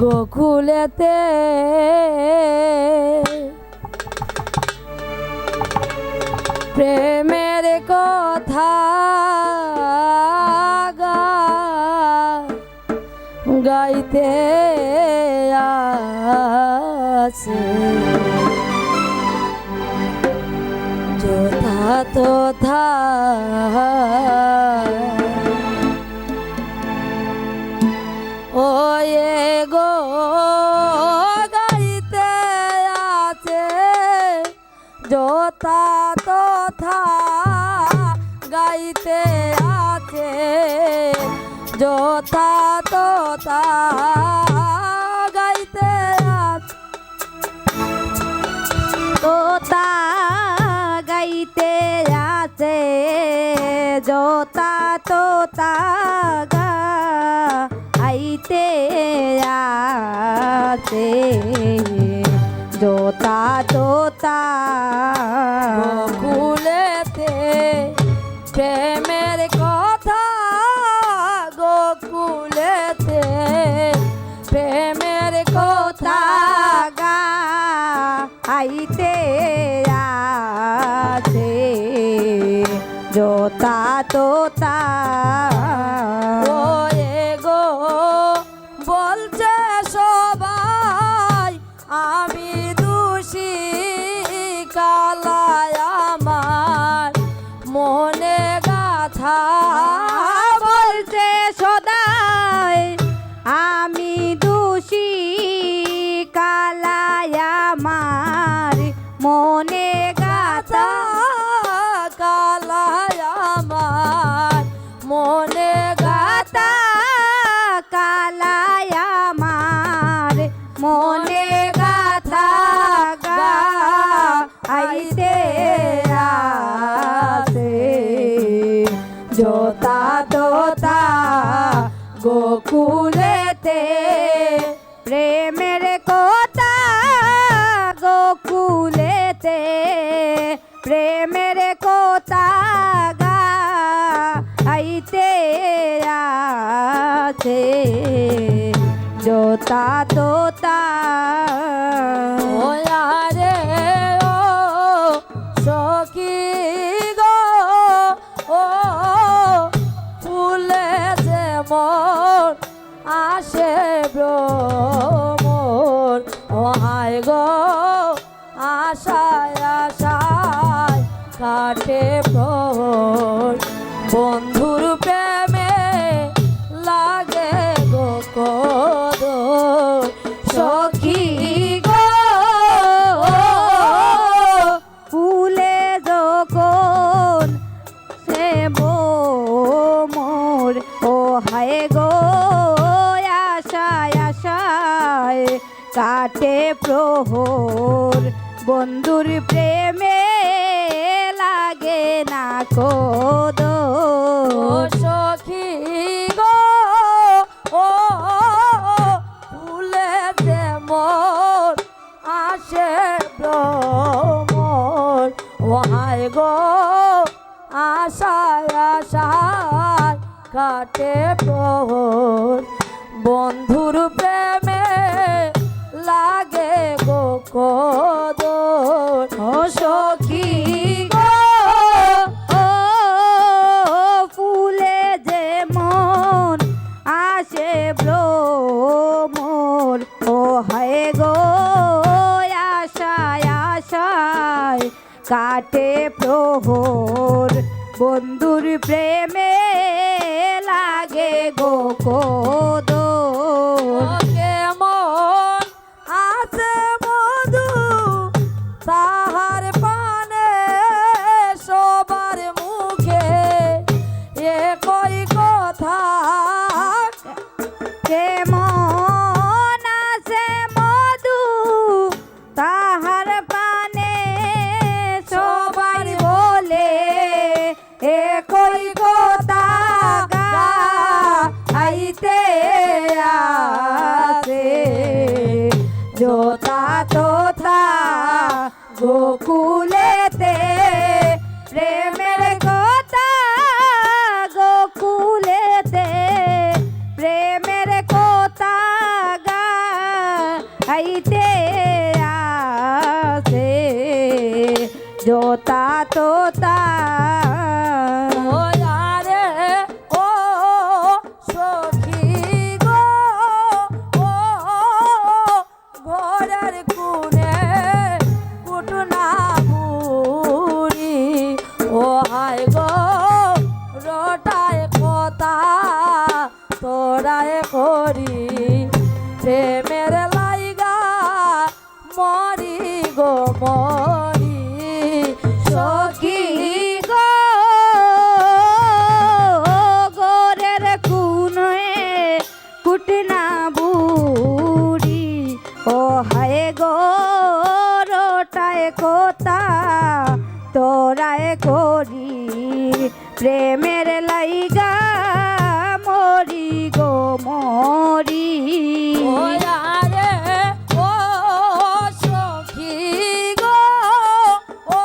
গোকুলেতে প্রেমের কথা গাইতে আছে যথা তথা ওয়ে গো গাইতে আছে যথা তথা গাইতে আছে যথা তথা গাইতে আছে তোতা গাইতে আছে যথা তোতা গাইতে আছে যথা তোতা গোকুলেতে প্রেমের কথা গোকুলেতে প্রেমের কথা গাইতে আছে যথা তোতা ওয়ে গো বলছে সবাই আমি দোষী কালায় আমার মনে গাথা বলছে সদাই আমি দোষী কালায় আমার মনে গাথা কালায় আমার মনে গাথা কালায় আমার মনে গাথা গাইতে আছে যথা তথা গোকুলেতে প্রেমের কথা গোকুলেতে প্রেমের কথা গাইতে আছে যথা তোতা ওয়ারে ও সখী গো ও ফুলে যেমন আসে ভ্রমর ও হায় গো আশায় আশায় কাটে প্রহর বন্ধুর প্রেমে লাগে গো কদর সখী গো ফুলে যখন সে মোর ও হায় গো আশায় আশায় কাটে প্রহর বন্ধুর প্রেমে লাগে না ও কদর সখী গো ও ফুলে যেমন আসে ভ্রমর ও হায় গো আশায় আশায় কাটে প্রহর বন্ধুর প্রেমে লাগে গো কদর ও সখী গো ও ফুলে যেমন আসে ভ্রমর ও হায় গো আশায় আশায় কাটে প্রহর বন্ধুর প্রেমে লাগে গো কদর কেমন আছে মধু তাহার পানে সবার মুখে একই কথা কেমন আছে মধু তাহার পানে সবাই বলে একই কথা গাইতে আছে যথা তথা গোকুলেতে প্রেমের কথা গোকুলেতে প্রেমের কথা গা আইতে আসে জোতা তোতা ও আরে ও সখী গো ও ঘরের কোণে কুটনা বুড়ি ও হায় গো রটায় কথা তোরায় করি প্রেমের লাইগা মরি গো মরি সখী গো গোরের কুনে কুটনা বুড়ি ও হায় গো রটায় কোতা তোরায় করি প্রেমের লাইগা মরি গো মরি ও আরে ও সখী গো ও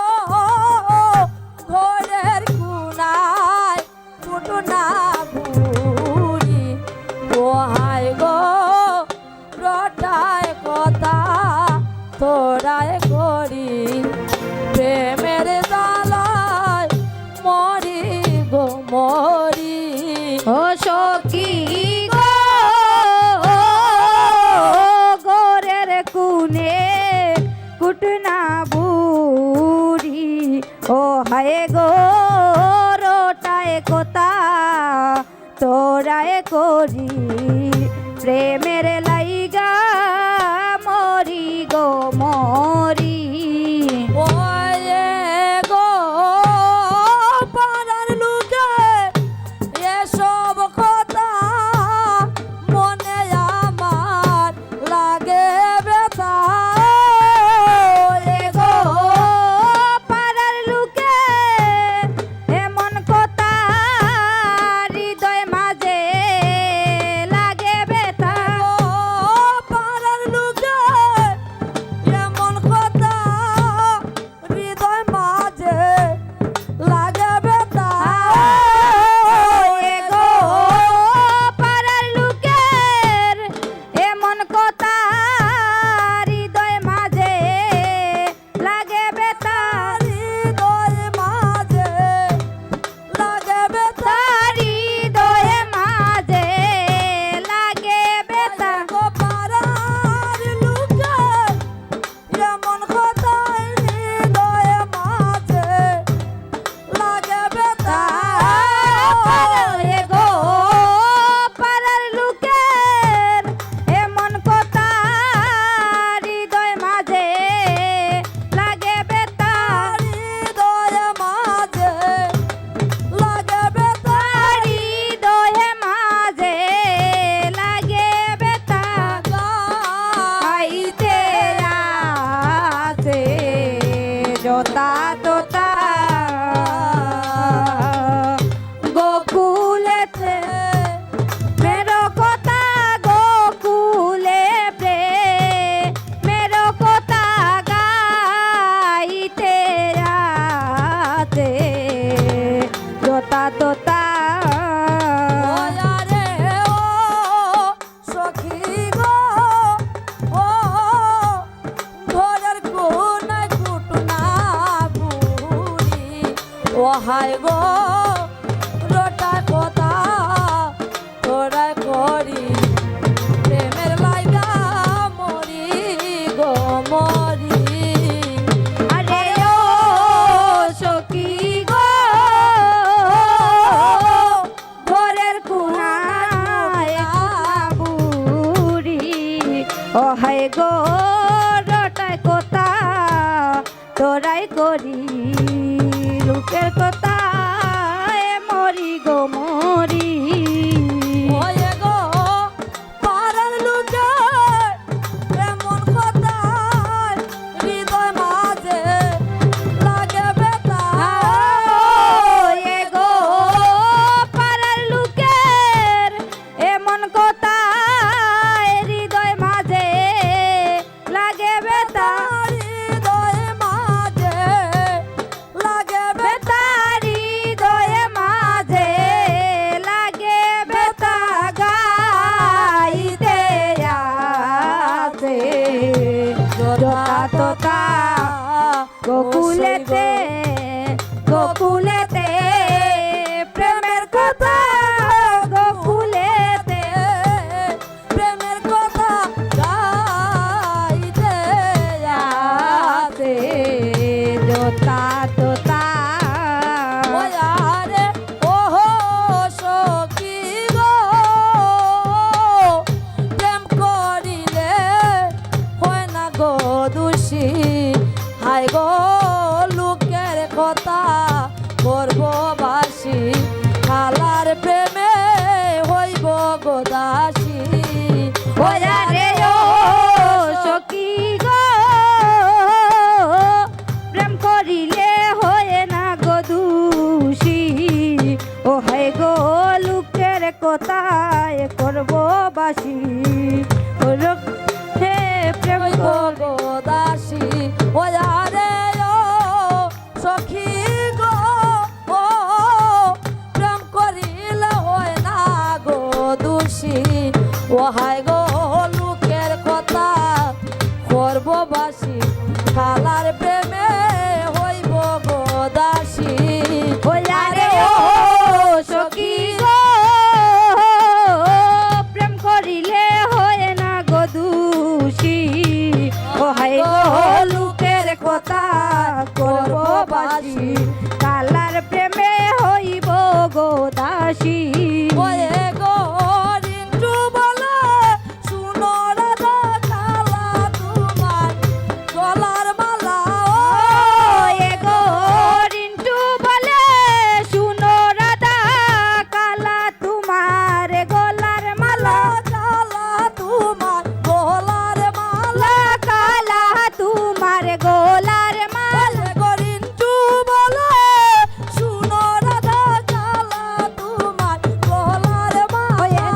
ঘরের কুনায় কুটনা বুড়ি ও হায় গো রটায় কথা তোরায় করি প্রেমের জ্বালায় মরি গো মরি ও সখী গো গোরের কুনে কুটনা বুড়ি ও হায় গো রটায় কোতা তোরায় করি প্রেমের লাইগা মরি গো মরি ওয়ে গো পাড়ার লোকে এসব কথা মনে আমার লাগে ব্যথা ওরে গো পাড়ার লোকে এমন কথা হৃদয় মাঝে লাগে ব্যথা ও পাড়ার লোকে এমন কথা হৃদয় মাঝে লাগে ব্যথা ওরে গো পাড়ার লোকের এমন কথা হৃদয় মাঝে লাগে ব্যথা হৃদয় মাঝে লাগে ব্যথা হৃদয় মাঝে লাগে ব্যথা গো পাড়ার লোকে এমন কথা হৃদয় মাঝে লাগে ব্যথা ওরে গো পাড়ার লোকের এমন কথা হৃদয় মাঝে লাগে ব্যথা হৃদয় মাঝে লাগে ব্যথা হৃদয় মাঝে লাগে ব্যথা আইতে আসে জোতা তোতা গোকুলেতে মেরো কথা গোকুলে মেরো কথা গাইতে আসে জোতা তোতা ওয়ারে ও সখী গো ও ঘরের কোনায় কুটনা বুড়ি ও হায় গো রটা কথা তোরা করি প্রেমের লাইগা মরি গো মরি আরে ও সখী গো ঘরের কুনায় বুড়ি ও হায় গো রটায় কথা তোরাই করি লোকের কথা মরি গো মরি ওয়ে গো পাড়ার লোকে এমন কথা হৃদয় মাঝে লাগে ব্যথা ওরে গো পাড়ার লোকের এমন কথা হৃদয় মাঝে লাগে ব্যথা হৃদয় মাঝে লাগে ব্যথা ব্যথা হৃদয় মাঝে লাগে দোষী হায় গো লোকের কথা করব বাসি কালার প্রেমে হইব গো দাসী ওয়া রে ও সখী গো প্রেম করিলে হয় না গো দোষী ও হায় গো লোকের কথায় করব বাসি হে প্রেম হইব করব গো দাসী ওয়া রে ও সখী গো ও প্রেম করিলে হয় না গো দোষী ও হায় গো লোকের কথা করব বাসি কালার প্রেমে হইব গো দাসী ওয়া রে ও সখী গো প্রেম করিলে হয় না গো দোষী ও হায় গো লোকের কথা করব বাসি কালার প্রেমে হইব গো দাসী ওয়ে গো রিন্টু বলে শুনো রাধা কালা তোমার গলার মালা এ গো রিন্টু বলে শুনো রাধা কালা তোমার গলার মালা কালা তোমার গলার মালা কালা তোমার গলার মালা ওয়ে গো রিন্টু বলে শুনো রাধা কালা তোমার গলার মালা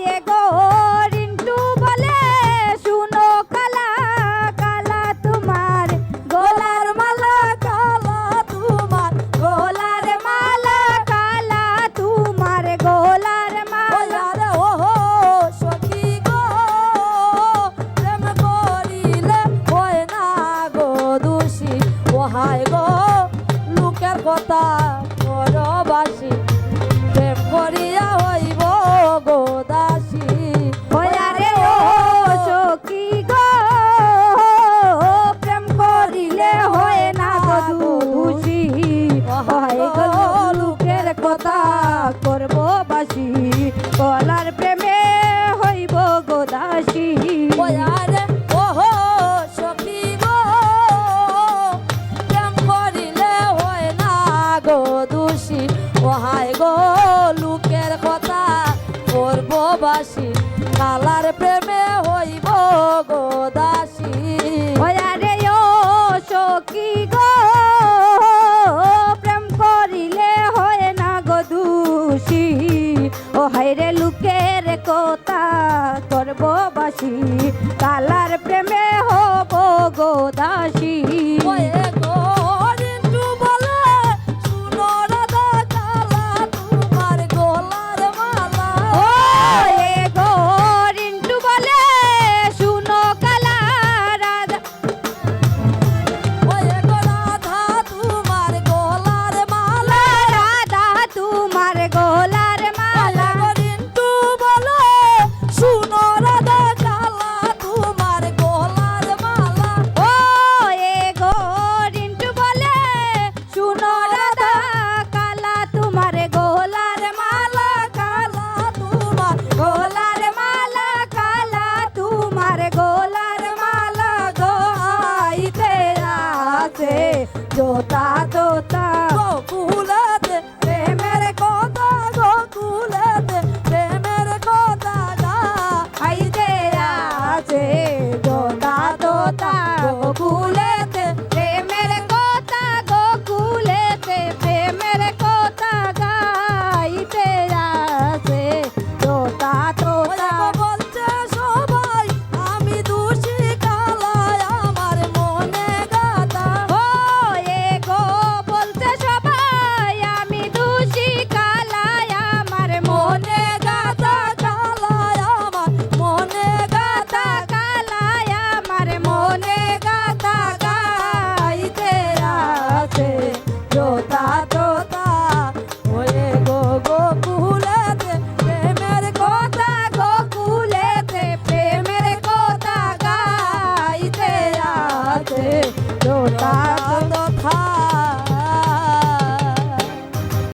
এ গো রিন্টু বলে শুনো কালা কালা তোমার গলার মালা কালা তোমার গলার মালা কালা তোমার গলার মালা ওয়ারে ওহো সখী গো প্রেম করিলে হয় না গো দোষী ওহায় গো লোকের কথা পরবাসী প্রেম করিয়া হইব গো দাসী ওয়ারে ও সখী গো প্রেম করিলে হয় না গো দোষী হয় গো লোকের কথা করব বাসি গলার প্রেমে হইব গো দাসী ওয়ারে ওহো সখী গো প্রেম করিলে হয় না গো দোষী ওহায় গো লোকের কথা করব বাসী কালার প্রেমে হইব গো দাসী ওয়ারে ও সখী গো প্রেম করিলে হয় না গো দোষী ও হায়রে লোকের কথা করব বাসি কালার প্রেমে হব গো দাসী ওয়ে গো রিন্টু বলে শুনো রাধা কালা তোমার গলার মালা ও এ গো রিন্টু বলে শুনো কালা রাধা ওয়ে গো রাধা তোমার গলার মালা রাধা তোমার গলার মালা ওয়ে গো রিন্টু বলে শুনো রাধা কালা তোমার গলার মালা ও এ গো রিন্টু বলে শুনো রাধা কালা তোমার গলার মালা কালা তোমার গলার মালা কালা তোমার গলার মালা গো আইতে আছে জোতা